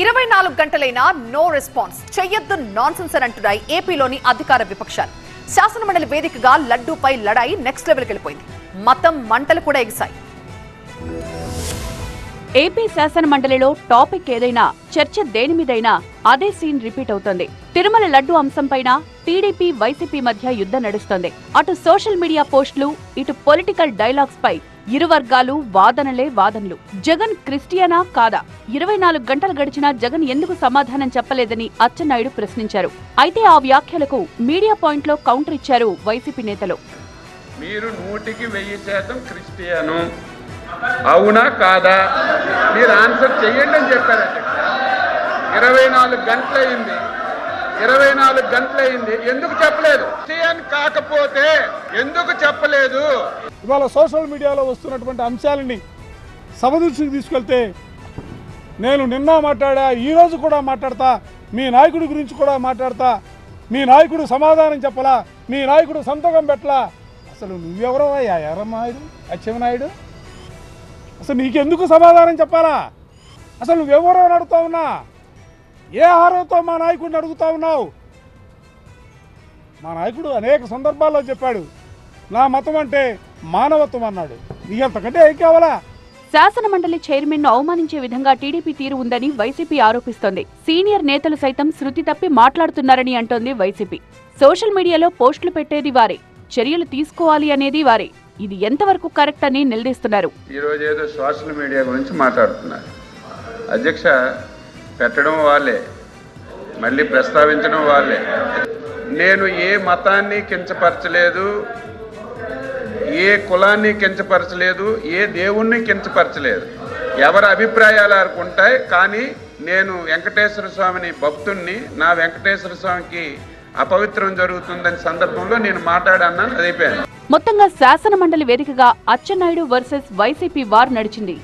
24 గంటలైనా no response చెయ్యొద్దు nonsense అంటున్నాయి ఏపీలోని అధికార విపక్షాలు. శాసనమండలి వేదికగా లడ్డూపై లడాయి నెక్స్ట్ లెవెల్కి వెళ్ళిపోయింది. మతం మంటలు కూడా ఎగిశాయి. ఏపీ శాసన మండలిలో టాపిక్ ఏదైనా చర్చ దేని మీదైనా అదే సీన్ రిపీట్ అవుతోంది. తిరుమల లడ్డు అంశంపైన టీడీపీ వైసీపీ మధ్య యుద్ధం నడుస్తోంది. అటు సోషల్ మీడియా పోస్టులు, ఇటు పొలిటికల్ డైలాగ్స్ పై ఇరు వర్గాలు వాదనలే వాదనలు. జగన్ క్రిస్టియనా కాదా? 24 గంటలు గడిచినా జగన్ ఎందుకు సమాధానం చెప్పలేదని అచ్చెన్నాయుడు ప్రశ్నించారు. అయితే ఆ వ్యాఖ్యలకు మీడియా పాయింట్ లో కౌంటర్ ఇచ్చారు వైసీపీ నేతలు. మీరు 100% క్రిస్టియను, అవునా కాదా మీరు ఆన్సర్ చెయ్యండి అని చెప్పారు. 24 గంటలైంది, 24 గంటలైంది, ఎందుకు చెప్పలేదు? క్రిస్టియన్ కాకపోతే ఎందుకు చెప్పలేదు? ఇవాళ సోషల్ మీడియాలో వస్తున్నటువంటి అంశాలని సభ దృష్టికి తీసుకెళ్తే నేను నిన్న మాట్లాడా, ఈరోజు కూడా మాట్లాడతా, మీ నాయకుడి గురించి కూడా మాట్లాడతా, మీ నాయకుడు సమాధానం చెప్పలా, మీ నాయకుడు సంతకం పెట్టలా. అసలు నువ్వెవరవయ్యా ఎర్రనాయుడు, అచ్చెన్నాయుడు? అసలు నీకెందుకు సమాధానం చెప్పాలా? అసలు నువ్వెవరో అని అడుగుతా ఉన్నా? ఏ ఆహారంతో మా నాయకుడిని అడుగుతా ఉన్నావు? మా నాయకుడు అనేక సందర్భాల్లో చెప్పాడు, నా మతం అంటే మానవత్వం అన్నాడు. నీ అంతకంటే ఏం కావాలా? శాసన మండలి చైర్మన్ ను అవమానించే విధంగా టీడీపీ తీరు ఉందని వైసీపీ ఆరోపిస్తోంది. సీనియర్ నేతలు సైతం శృతి తప్పి మాట్లాడుతున్నారని అంటోంది వైసీపీ. సోషల్ మీడియాలో పోస్టులు పెట్టేది వారే, చర్యలు తీసుకోవాలి అనేది వారే. ఇది ఎంతవరకు కరెక్ట్ అని నిలదీస్తున్నారు. ఈ రోజు ఏదో సోషల్ మీడియా గురించి మాట్లాడుతున్నారు. అధ్యక్ష, పెట్టడం వాళ్ళే, మళ్ళీ ప్రస్తావించడం వాళ్ళే. నేను ఏ మతాన్ని కించపరచలేదు, ఏ కులాన్ని కించపరచలేదు, ఏ దేవుణ్ణి కించపరచలేదు. ఎవరి అభిప్రాయాలు అనుకుంటాయి. కానీ నేను వెంకటేశ్వర స్వామిని భక్తుణ్ణి, నా వెంకటేశ్వర స్వామికి అపవిత్రం జరుగుతుందని సందర్భంలో నేను మాట్లాడన్నాను. అది అయిపోయాను. మొత్తంగా శాసన మండలి వేదికగా అచ్చెన్నాయుడు వర్సెస్ వైసీపీ వార్ నడిచింది.